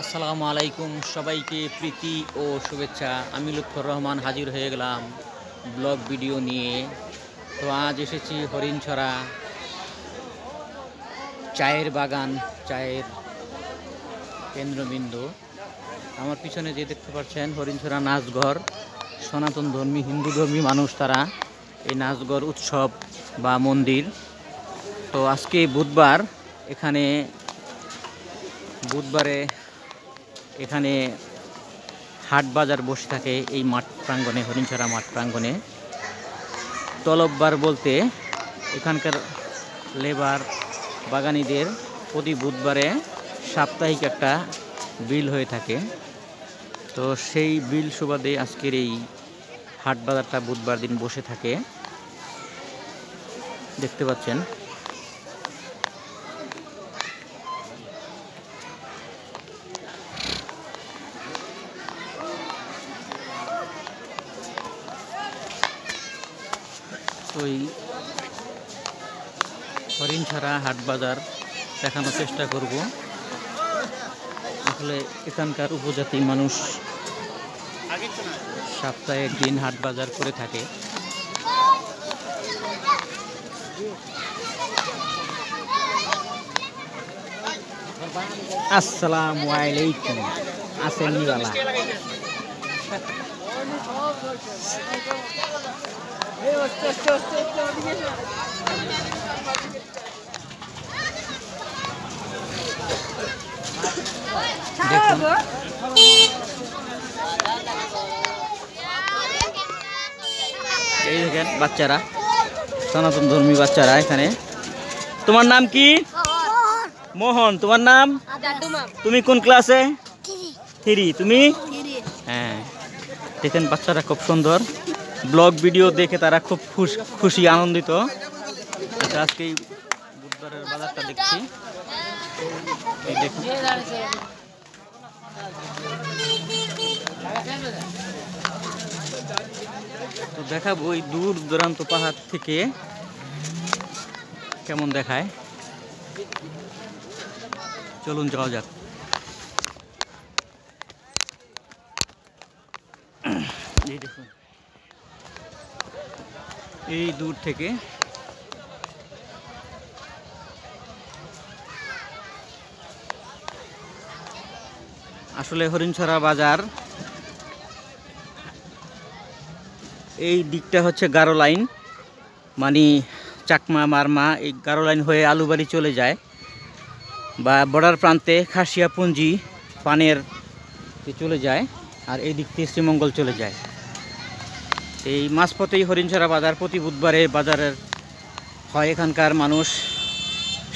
আসসালামু আলাইকুম সবাইকে প্রীতি ও শুভেচ্ছা। আমি লুৎফর রহমান হাজির হয়ে গেলাম ব্লগ ভিডিও নিয়ে। তো আজ এসেছি হরিণছড়া চায়ের বাগান, চায়ের কেন্দ্রবিন্দু। আমার পিছনে যে দেখতে পাচ্ছেন হরিণছড়া নাচঘর, সনাতন ধর্মী হিন্দু ধর্মী মানুষ তারা এই নাচঘর উৎসব বা মন্দির। তো আজকে বুধবার, বুধবারে এখানে হাট বাজার বসে থাকে এই মাঠ প্রাঙ্গণে, হরিণছড়া মাঠ প্রাঙ্গণে। তলববার বলতে এখানকার লেবার বাগানীদের প্রতি বুধবারে সাপ্তাহিক একটা বিল হয়ে থাকে। তো সেই বিল সুবাদে আজকের এই হাট বাজারটা বুধবার দিন বসে থাকে, দেখতে পাচ্ছেন। ওই হরিণছড়া হাট বাজার দেখানোর চেষ্টা করব। আসলে এখানকার উপজাতি মানুষ সপ্তাহে একদিন হাট বাজার করে থাকে। আসসালামু আলাইকুম, আছেন বালা? এই দেখেন বাচ্চারা, সনাতন ধর্মী বাচ্চারা এখানে। তোমার নাম কি? মোহন। তোমার নাম? তুমি কোন ক্লাসে? 3। তুমি? হ্যাঁ, দেখেন বাচ্চারা খুব সুন্দর। ব্লগ ভিডিও দেখে তারা খুব খুশি আনন্দিত। আজকে এই বুধবারের বাজারটা দেখছি, এই দেখুন। তো দেখাবো ওই দূর দূরান্ত পাহাড় থেকে কেমন দেখায়। চলুন যাওয়া যাক। এই দেখুন, এই দূর থেকে আসলে হরিণছড়া বাজার এই দিকটা হচ্ছে গারো লাইন, মানে চাকমা মারমা, এই গারো লাইন হয়ে আলুবাড়ি চলে যায়, বা বর্ডার প্রান্তে খাসিয়াপুঞ্জি পানের চলে যায়, আর এই দিক থেকে শ্রীমঙ্গল চলে যায়। এই মাঝপথেই হরিণছড়া বাজার প্রতি বুধবারে বাজারের হয়। এখানকার মানুষ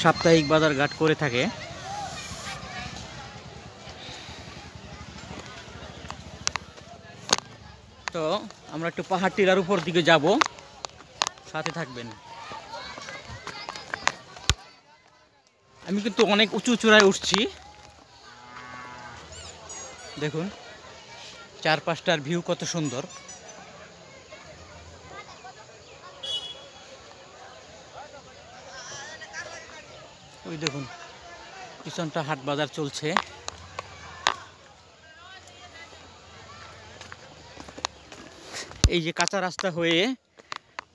সাপ্তাহিক বাজার ঘাট করে থাকে। তো আমরা একটু পাহাড় টিলার উপর দিকে যাব, সাথে থাকবেন। আমি কিন্তু অনেক উঁচু চূড়ায় উঠছি, দেখুন চারপাশটার ভিউ কত সুন্দর। ওই দেখুন পিছনটা হাট বাজার চলছে। এই যে কাঁচা রাস্তা হয়ে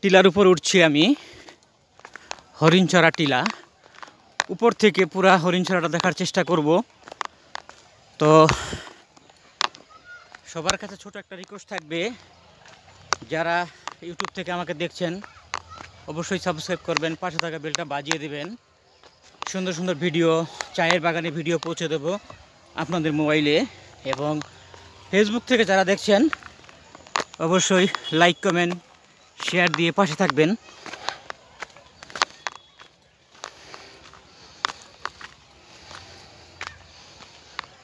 টিলার উপর উঠছি আমি, হরিণছড়া টিলা। উপর থেকে পুরা হরিণছড়াটা দেখার চেষ্টা করব। তো সবার কাছে ছোট একটা রিকোয়েস্ট থাকবে, যারা ইউটিউব থেকে আমাকে দেখছেন অবশ্যই সাবস্ক্রাইব করবেন, পাশে থাকা বেলটা বাজিয়ে দেবেন। সুন্দর সুন্দর ভিডিও, চায়ের বাগানে ভিডিও পৌঁছে দেব আপনাদের মোবাইলে। এবং ফেসবুক থেকে যারা দেখছেন অবশ্যই লাইক কমেন্ট শেয়ার দিয়ে পাশে থাকবেন।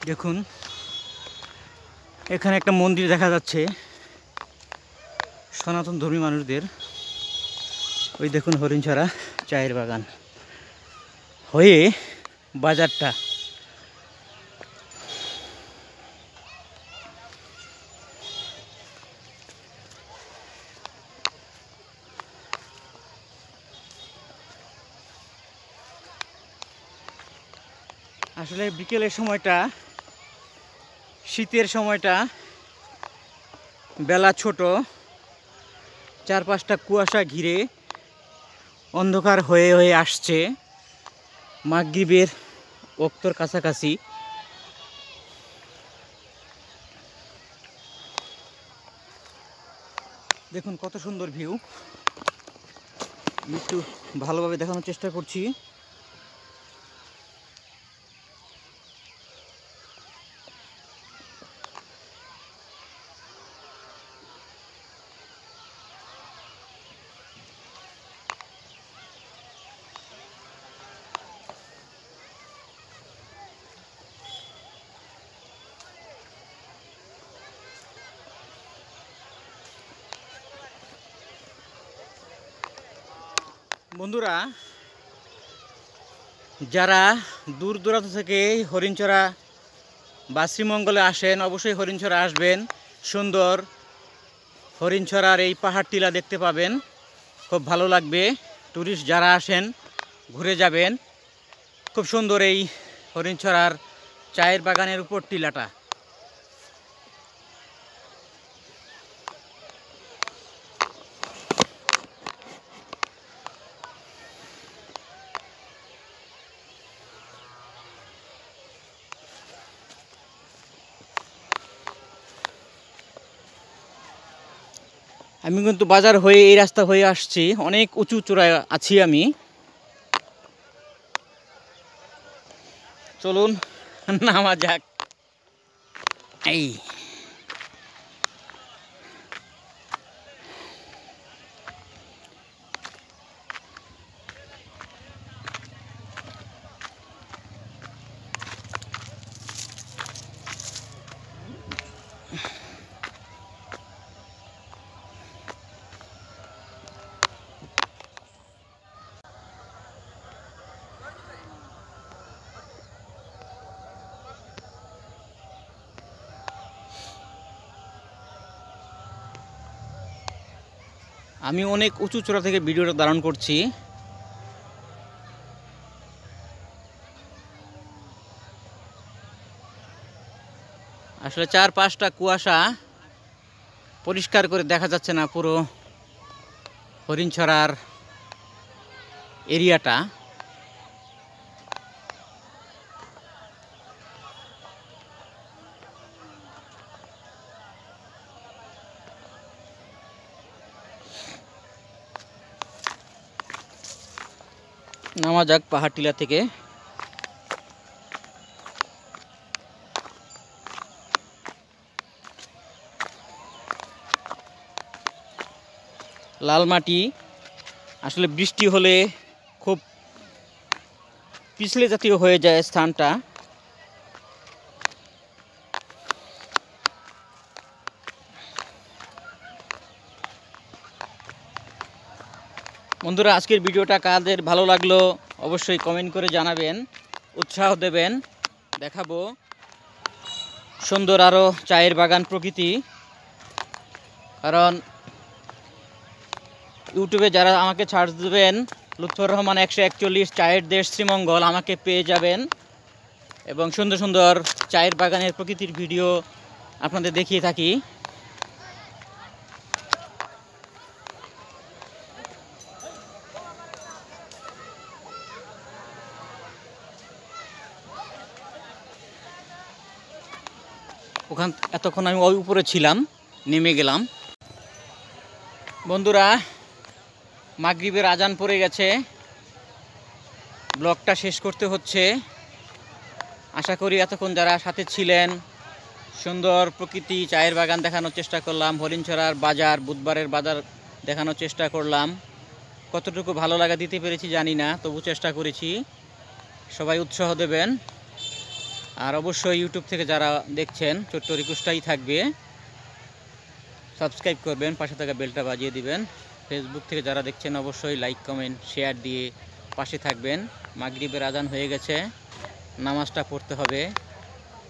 দেখুন এখানে একটা মন্দির দেখা যাচ্ছে সনাতন ধর্মী মানুষদের। ওই দেখুন হরিণছড়া চায়ের বাগান হয়ে বাজারটা। আসলে বিকেলের সময়টা শীতের সময়টা, বেলা ছোট, চারপাশটা কুয়াশা ঘিরে অন্ধকার হয়ে হয়ে আসছে। মাগরিবের ওক্তর কাছাকাছি। দেখুন কত সুন্দর ভিউ, একটু ভালোভাবে দেখানোর চেষ্টা করছি। বন্ধুরা, যারা দূর দূরান্ত থেকে হরিণচড়া বা শ্রীমঙ্গলে আসেন অবশ্যই হরিণচড়া আসবেন। সুন্দর হরিণচড়ার এই পাহাড় টিলা দেখতে পাবেন, খুব ভালো লাগবে। ট্যুরিস্ট যারা আসেন ঘুরে যাবেন। খুব সুন্দর এই হরিণচড়ার চায়ের বাগানের উপর টিলাটা। আমি কিন্তু বাজার হয়ে এই রাস্তা হয়ে আসছি, অনেক উঁচু চূড়ায় আছি আমি। চলুন নামা যাক। এই আমি অনেক উঁচু চূড়া থেকে ভিডিওটা ধারণ করছি। আসলে চারপাশটা কুয়াশা, পরিষ্কার করে দেখা যাচ্ছে না পুরো হরিণচড়ার এরিয়াটা। নামা যাক পাহাড় টিলা থেকে। লাল মাটি, আসলে বৃষ্টি হলে খুব পিছলে জাতীয় হয়ে যায় স্থানটা। বন্ধুরা, আজকের ভিডিওটা কাদের ভালো লাগলো অবশ্যই কমেন্ট করে জানাবেন, উৎসাহ দেবেন। দেখাবো সুন্দর আরও চায়ের বাগান, প্রকৃতি। কারণ ইউটিউবে যারা আমাকে সার্চ দেবেন লুৎফর রহমান 141 চায়ের দেশ শ্রীমঙ্গল, আমাকে পেয়ে যাবেন। এবং সুন্দর সুন্দর চায়ের বাগানের প্রকৃতির ভিডিও আপনাদের দেখিয়ে থাকি। ওখান এতক্ষণ আমি ওই উপরে ছিলাম, নেমে গেলাম। বন্ধুরা, মাগরিবের আজান পড়ে গেছে, ব্লগটা শেষ করতে হচ্ছে। আশা করি এতক্ষণ যারা সাথে ছিলেন, সুন্দর প্রকৃতি, চায়ের বাগান দেখানোর চেষ্টা করলাম, হরিণচড়ার বাজার, বুধবারের বাজার দেখানোর চেষ্টা করলাম। কতটুকু ভালো লাগা দিতে পেরেছি জানি না, তবু চেষ্টা করেছি। সবাই উৎসাহ দেবেন। আর অবশ্যই ইউটিউব থেকে যারা দেখছেন ছোট্ট রিকোয়েস্টটাই থাকবে, সাবস্ক্রাইব করবেন, পাশে থাকা বেলটা বাজিয়ে দিবেন। ফেসবুক থেকে যারা দেখছেন অবশ্যই লাইক, কমেন্ট, শেয়ার দিয়ে পাশে থাকবেন। মাগরিবের আজান হয়ে গেছে, নামাজটা পড়তে হবে।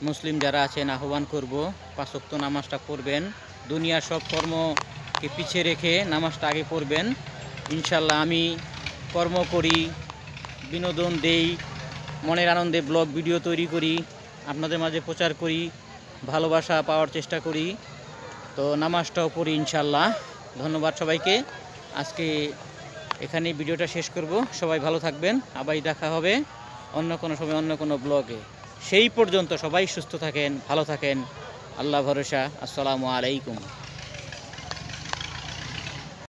মুসলিম যারা আছেন আহ্বান করব 5 ওয়াক্ত নামাজটা পড়বেন। দুনিয়ার সব কর্মকে পিছিয়ে রেখে নামাজটা আগে পড়বেন। ইনশাল্লাহ আমি কর্ম করি, বিনোদন দেই, মনের আনন্দে ব্লগ ভিডিও তৈরি করি, আপনাদের মাঝে প্রচার করি। ভালোবাসা পাওয়ার চেষ্টা করি। তো নামাজটাও পড়ি ইনশাল্লাহ। ধন্যবাদ সবাইকে। আজকে এখানেই ভিডিওটা শেষ করব। সবাই ভালো থাকবেন। আবার দেখা হবে অন্য কোনো সময় অন্য কোনো ব্লগে। সেই পর্যন্ত সবাই সুস্থ থাকেন, ভালো থাকেন। আল্লাহ ভরসা। আসসালামু আলাইকুম।